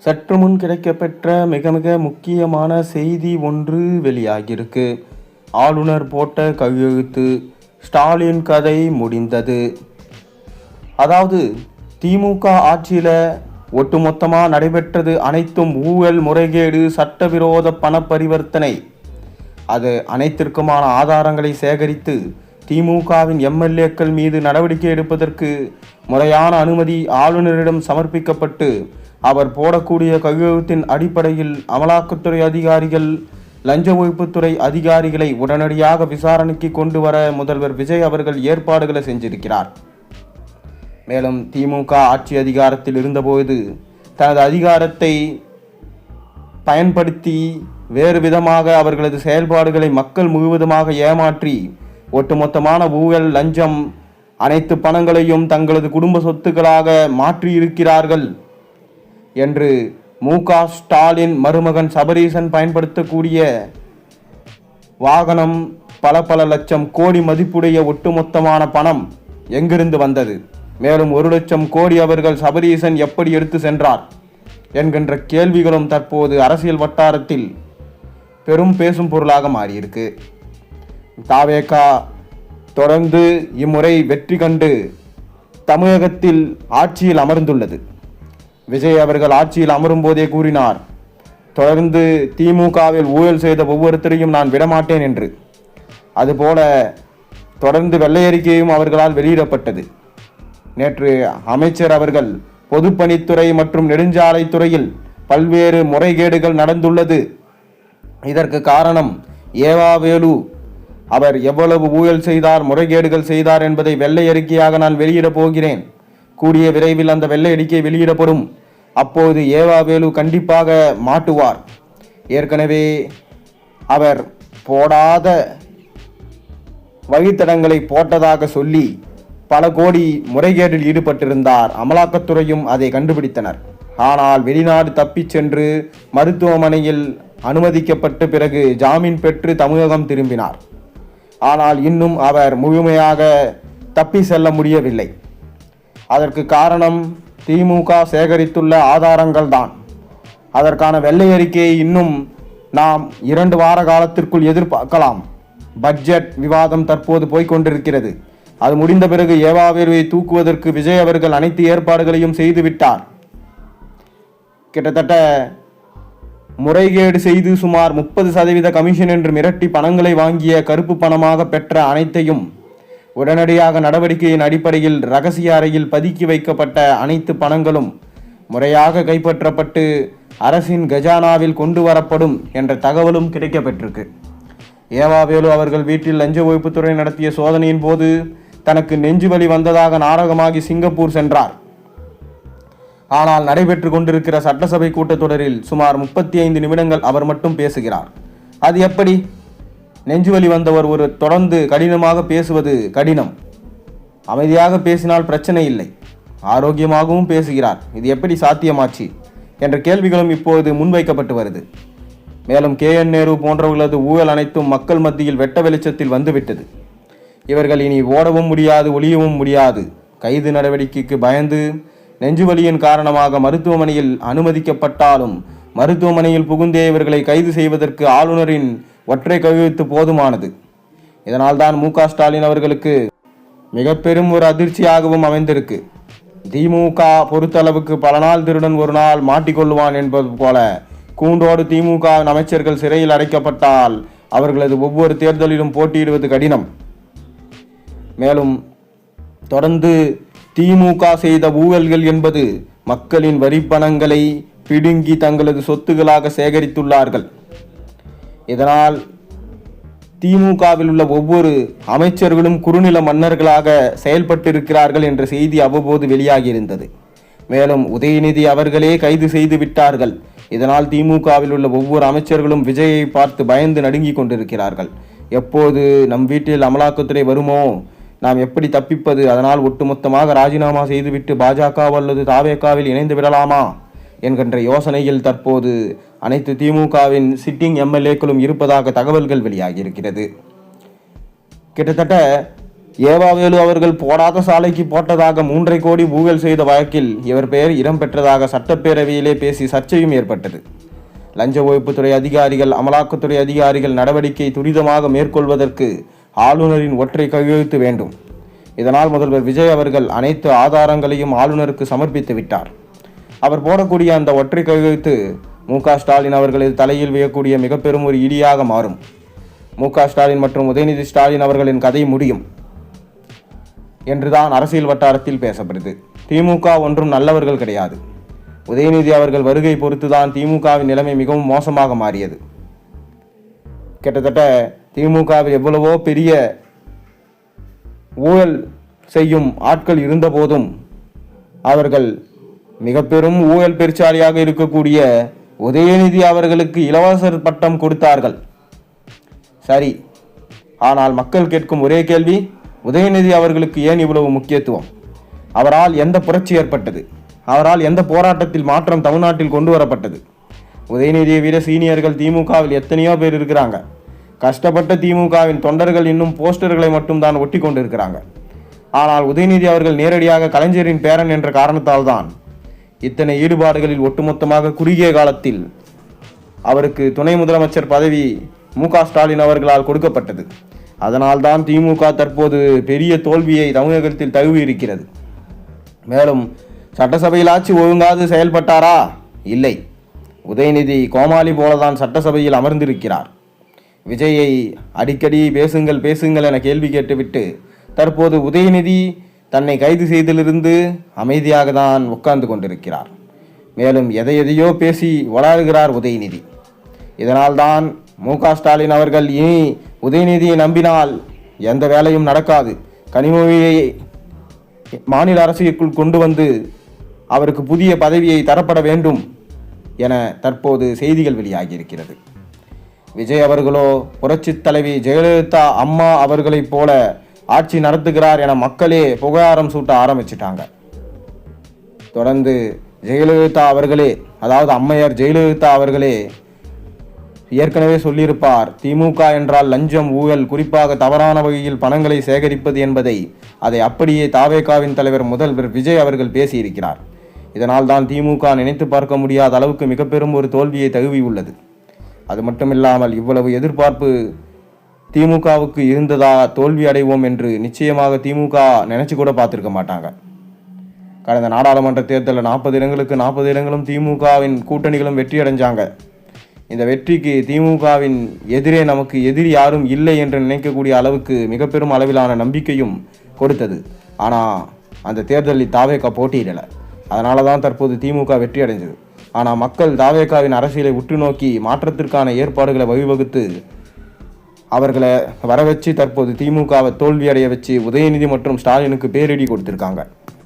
சற்று முன் கிடைக்கப்பெற்ற மிக மிக முக்கியமான செய்தி ஒன்று வெளியாகியிருக்கு. ஆளுநர் போட்ட கையெழுத்து, ஸ்டாலின் கதை முடிந்தது. அதாவது திமுக ஆட்சியில் ஒட்டுமொத்தமாக நடைபெற்றது அனைத்தும் ஊழல், முறைகேடு, சட்டவிரோத பண பரிவர்த்தனை. அது அனைத்திற்குமான ஆதாரங்களை சேகரித்து திமுகவின் எம்எல்ஏக்கள் மீது நடவடிக்கை எடுப்பதற்கு முறையான அனுமதி ஆளுநரிடம் சமர்ப்பிக்கப்பட்டு அவர் போடக்கூடிய கையெழுத்தின் அடிப்படையில் அமலாக்கத்துறை அதிகாரிகள், லஞ்ச ஒழிப்புத்துறை அதிகாரிகளை உடனடியாக விசாரணைக்கு கொண்டு வர முதல்வர் விஜய் அவர்கள் ஏற்பாடுகளை செஞ்சிருக்கிறார். மேலும் திமுக ஆட்சி அதிகாரத்தில் இருந்தபோது தனது அதிகாரத்தை பயன்படுத்தி வேறு விதமாக அவர்களது செயல்பாடுகளை மக்கள் முழுவதுமாக ஏமாற்றி ஒட்டுமொத்தமான ஊழல், லஞ்சம், அனைத்து பணங்களையும் தங்களது குடும்ப சொத்துக்களாக மாற்றியிருக்கிறார்கள் என்று மு.க. ஸ்டாலின் மருமகன் சபரீசன் பயன்படுத்தக்கூடிய வாகனம், பல லட்சம் கோடி மதிப்புடைய ஒட்டுமொத்தமான பணம் எங்கிருந்து வந்தது, மேலும் 1 லட்சம் கோடி அவர்கள் சபரீசன் எப்படி எடுத்து சென்றார் என்கின்ற கேள்விகளும் தற்போது அரசியல் வட்டாரத்தில் பெரும் பேசும் பொருளாக மாறியிருக்கு. தவேக தொடர்ந்து இம்முறை வெற்றி கண்டு தமிழகத்தில் ஆட்சியில் அமர்ந்துள்ளது. விஜய் அவர்கள் ஆட்சியில் அமரும் போதே கூறினார், தொடர்ந்து திமுகவில் ஊழல் செய்த ஒவ்வொருத்தரையும் நான் விடமாட்டேன் என்று. அதுபோல தொடர்ந்து வெள்ளை அறிக்கையும் அவர்களால் வெளியிடப்பட்டது. நேற்று அமைச்சர் அவர்கள் பொதுப்பணித்துறை மற்றும் நெடுஞ்சாலைத்துறையில் பல்வேறு முறைகேடுகள் நடந்துள்ளது, இதற்கு காரணம் ஏவா வேலு, அவர் எவ்வளவு ஊழல் செய்தார், முறைகேடுகள் செய்தார் என்பதை வெள்ளை அறிக்கையாக நான் வெளியிடப் போகிறேன். கூடிய விரைவில் அந்த வெள்ளை அறிக்கை வெளியிடப்படும். அப்போது ஏவா வேலு கண்டிப்பாக மாட்டுவார். ஏற்கனவே அவர் போடாத வழித்தடங்களை போட்டதாக சொல்லி பல கோடி முறைகேட்டில் ஈடுபட்டிருந்தார். அமலாக்கத்துறையும் அதை கண்டுபிடித்தனர். ஆனால் வெளிநாடு தப்பிச் சென்று மருத்துவமனையில் அனுமதிக்கப்பட்ட பிறகு ஜாமீன் பெற்று தமிழகம் திரும்பினார். ஆனால் இன்னும் அவர் முழுமையாக தப்பி செல்ல முடியவில்லை. அதற்கு காரணம் திமுக சேகரித்துள்ள ஆதாரங்கள் தான். அதற்கான வெள்ளை அறிக்கையை இன்னும் நாம் 2 வார காலத்திற்குள் எதிர்பார்க்கலாம். பட்ஜெட் விவாதம் தற்போது போய்கொண்டிருக்கிறது. அது முடிந்த பிறகு ஏவாவேலுவை தூக்குவதற்கு விஜய் அவர்கள் அனைத்து ஏற்பாடுகளையும் செய்துவிட்டார். கிட்டத்தட்ட முறைகேடு செய்து சுமார் 30% கமிஷன் என்று மிரட்டி பணங்களை வாங்கிய, கருப்பு பணமாக பெற்ற அனைத்தையும் உடனடியாக நடவடிக்கையின் அடிப்படையில் ரகசிய அறையில் பதுக்கி வைக்கப்பட்ட அனைத்து பணங்களும் முறையாக கைப்பற்றப்பட்டு அரசின் கஜானாவில் கொண்டு வரப்படும் என்ற தகவலும் கிடைக்கப்பெற்றிருக்கு. ஏவாவேலு அவர்கள் வீட்டில் லஞ்ச ஒழிப்புத்துறை நடத்திய சோதனையின் போது தனக்கு நெஞ்சுவலி வந்ததாக நாடகமாகி சிங்கப்பூர் சென்றார். ஆனால் நடைபெற்று கொண்டிருக்கிற சட்டசபை கூட்டத்தொடரில் சுமார் 35 நிமிடங்கள் அவர் மட்டும் பேசுகிறார். அது எப்படி? நெஞ்சுவலி வந்தவர் ஒரு தொடர்ந்து கடினமாக பேசுவது கடினம். அமைதியாக பேசினால் பிரச்சனை இல்லை, ஆரோக்கியமாகவும் பேசுகிறார். இது எப்படி சாத்தியமாச்சு என்ற கேள்விகளும் இப்போது முன்வைக்கப்பட்டு வருது. மேலும் KN நேரு போன்றவர்களது ஊழல் அனைத்தும் மக்கள் மத்தியில் வெட்ட வெளிச்சத்தில் வந்துவிட்டது. இவர்கள் இனி ஓடவும் முடியாது, ஒளியவும் முடியாது. கைது நடவடிக்கைக்கு பயந்து நெஞ்சுவலியின் காரணமாக மருத்துவமனையில் அனுமதிக்கப்பட்டாலும் மருத்துவமனையில் புகுந்தே இவர்களை கைது செய்வதற்கு ஆளுநரின் ஒற்றை கையெழுத்து போதுமானது. இதனால்தான் மு.க. ஸ்டாலின் அவர்களுக்கு மிக பெரும் ஒரு அதிர்ச்சியாகவும் அமைந்திருக்கு. திமுக பொறுத்தளவுக்கு பல நாள் திருடன் ஒரு நாள் மாட்டிக்கொள்ளுவான் என்பது போல கூண்டோடு திமுக அமைச்சர்கள் சிறையில் அடைக்கப்பட்டால் அவர்களது ஒவ்வொரு தேர்தலிலும் போட்டியிடுவது கடினம். மேலும் தொடர்ந்து திமுக செய்த ஊழல்கள் என்பது மக்களின் வரிப்பணங்களை பிடுங்கி தங்களது சொத்துக்களாக சேகரித்துள்ளார்கள். இதனால் திமுகவில் உள்ள ஒவ்வொரு அமைச்சர்களும் குறுநில மன்னர்களாக செயல்பட்டிருக்கிறார்கள் என்ற செய்தி அவ்வப்போது வெளியாகியிருந்தது. மேலும் உதயநிதி அவர்களே கைது செய்து விட்டார்கள். இதனால் திமுகவில் உள்ள ஒவ்வொரு அமைச்சர்களும் விஜயை பார்த்து பயந்து நடுங்கிக் கொண்டிருக்கிறார்கள். எப்போது நம் வீட்டில் அமலாக்கத்துறை வருமோ, நாம் எப்படி தப்பிப்பது, அதனால் ஒட்டுமொத்தமாக ராஜினாமா செய்துவிட்டு பாஜக அல்லது தவேகாவில் இணைந்து விடலாமா என்கின்ற யோசனையில் தற்போது அனைத்து திமுகவின் சிட்டிங் எம்எல்ஏக்களும் இருப்பதாக தகவல்கள் வெளியாகி இருக்கிறது. கிட்டத்தட்ட ஏவாவேலு அவர்கள் போடாத சாலைக்கு போட்டதாக 3.5 கோடி ஊழல் செய்த வழக்கில் இவர் பெயர் இடம்பெற்றதாக சட்டப்பேரவையிலே பேசி சர்ச்சையும் ஏற்பட்டது. லஞ்ச ஒழிப்புத்துறை அதிகாரிகள், அமலாக்கத்துறை அதிகாரிகள் நடவடிக்கை துரிதமாக மேற்கொள்வதற்கு ஆளுநரின் ஒற்றை கையெழுத்து வேண்டும். இதனால் முதல்வர் விஜய் அவர்கள் அனைத்து ஆதாரங்களையும் ஆளுநருக்கு சமர்ப்பித்து விட்டார். அவர் போடக்கூடிய அந்த ஒற்றை கையெழுத்து மு.க. ஸ்டாலின் அவர்களது தலையில் விழக்கூடிய மிக பெரும் ஒரு இடியாக மாறும். மு.க. ஸ்டாலின் மற்றும் உதயநிதி ஸ்டாலின் அவர்களின் கதை முடியும் என்றுதான் அரசியல் வட்டாரத்தில் பேசப்படுது. திமுக ஒன்றும் நல்லவர்கள் கிடையாது. உதயநிதி அவர்கள் வருகை பொறுத்துதான் திமுகவின் நிலைமை மிகவும் மோசமாக மாறியது. கிட்டத்தட்ட திமுகவில் எவ்வளவோ பெரிய ஊழல் செய்யும் ஆட்கள் இருந்த போதும் அவர்கள் மிக பெரும் ஊழல் பெருச்சாலியாக இருக்கக்கூடிய உதயநிதி அவர்களுக்கு இலவச பட்டம் கொடுத்தார்கள். சரி, ஆனால் மக்கள் கேட்கும் ஒரே கேள்வி, உதயநிதி அவர்களுக்கு ஏன் இவ்வளவு முக்கியத்துவம்? அவரால் எந்த புரட்சி ஏற்பட்டது? அவரால் எந்த போராட்டத்தில் மாற்றம் தமிழ்நாட்டில் கொண்டு வரப்பட்டது? உதயநிதியை விட சீனியர்கள் திமுகவில் எத்தனையோ பேர் இருக்கிறாங்க. கஷ்டப்பட்ட திமுகவின் தொண்டர்கள் இன்னும் போஸ்டர்களை மட்டும் தான் ஒட்டி கொண்டிருக்கிறாங்க. ஆனால் உதயநிதி அவர்கள் நேரடியாக கலைஞரின் பேரன் என்ற காரணத்தால் தான் இத்தனை ஈடுபாடுகளில் ஒட்டுமொத்தமாக குறுகிய காலத்தில் அவருக்கு துணை முதலமைச்சர் பதவி மு.க. ஸ்டாலின் அவர்களால் கொடுக்கப்பட்டது. அதனால்தான் திமுக தற்போது பெரிய தோல்வியை தமிழகத்தில் தழுவி இருக்கிறது. மேலும் சட்டசபையில் ஆட்சி ஒழுங்காது செயல்பட்டாரா? இல்லை. உதயநிதி கோமாளி போலதான் சட்டசபையில் அமர்ந்திருக்கிறார். விஜயை அடிக்கடி பேசுங்கள் பேசுங்கள் என கேள்வி கேட்டுவிட்டு தற்போது உதயநிதி தன்னை கைது செய்திலிருந்து அமைதியாக தான் உட்கார்ந்து கொண்டிருக்கிறார். மேலும் எதையோ பேசி வளர்கிறார் உதயநிதி. இதனால்தான் மு.க. ஸ்டாலின் அவர்கள் இனி உதயநிதியை நம்பினால் எந்த வேலையும் நடக்காது, கனிமொழியை மாநில அரசுக்குள் கொண்டு வந்து அவருக்கு புதிய பதவியை தரப்பட வேண்டும் என தற்போது செய்திகள் வெளியாகியிருக்கிறது. விஜய் அவர்களோ புரட்சி தலைவி ஜெயலலிதா அம்மா அவர்களைப் போல ஆட்சி நடத்துகிறார் என மக்களே புகாரம் சூட்ட ஆரம்பிச்சிட்டாங்க. தொடர்ந்து ஜெயலலிதா அவர்களே, அதாவது அம்மையார் ஜெயலலிதா அவர்களே ஏற்கனவே சொல்லியிருப்பார், திமுக என்றால் லஞ்சம், ஊழல், குறிப்பாக தவறான வகையில் பணங்களை சேகரிப்பது என்பதை அதை அப்படியே தாவேகாவின் தலைவர் முதல்வர் விஜய் அவர்கள் பேசியிருக்கிறார். இதனால் தான் திமுக நினைத்து பார்க்க முடியாத அளவுக்கு மிக பெரும் ஒரு தோல்வியை தழுவியுள்ளது. அது மட்டுமில்லாமல் இவ்வளவு எதிர்பார்ப்பு திமுகவுக்கு இருந்ததா, தோல்வி அடைவோம் என்று நிச்சயமாக திமுக நினைச்சு கூட பார்த்துருக்க மாட்டாங்க. கடந்த நாடாளுமன்ற தேர்தலில் 40 இடங்களுக்கு 40 இடங்களும் திமுகவின் கூட்டணிகளும் வெற்றி அடைஞ்சாங்க. இந்த வெற்றிக்கு திமுகவின் எதிரே நமக்கு எதிரி யாரும் இல்லை என்று நினைக்கக்கூடிய அளவுக்கு மிக பெரும் அளவிலான நம்பிக்கையும் கொடுத்தது. ஆனால் அந்த தேர்தலில் தாவேகா போட்டியிடலை. அதனால தான் தற்போது திமுக வெற்றி அடைஞ்சது. ஆனால் மக்கள் தாவேகாவின் அரசியலை உற்று நோக்கி மாற்றத்திற்கான ஏற்பாடுகளை வழிவகுத்து அவர்களை வர வச்சு தற்போது திமுகவை தோல்வி அடைய வச்சு உதயநிதி மற்றும் ஸ்டாலினுக்கு பேரிடி கொடுத்திருக்காங்க.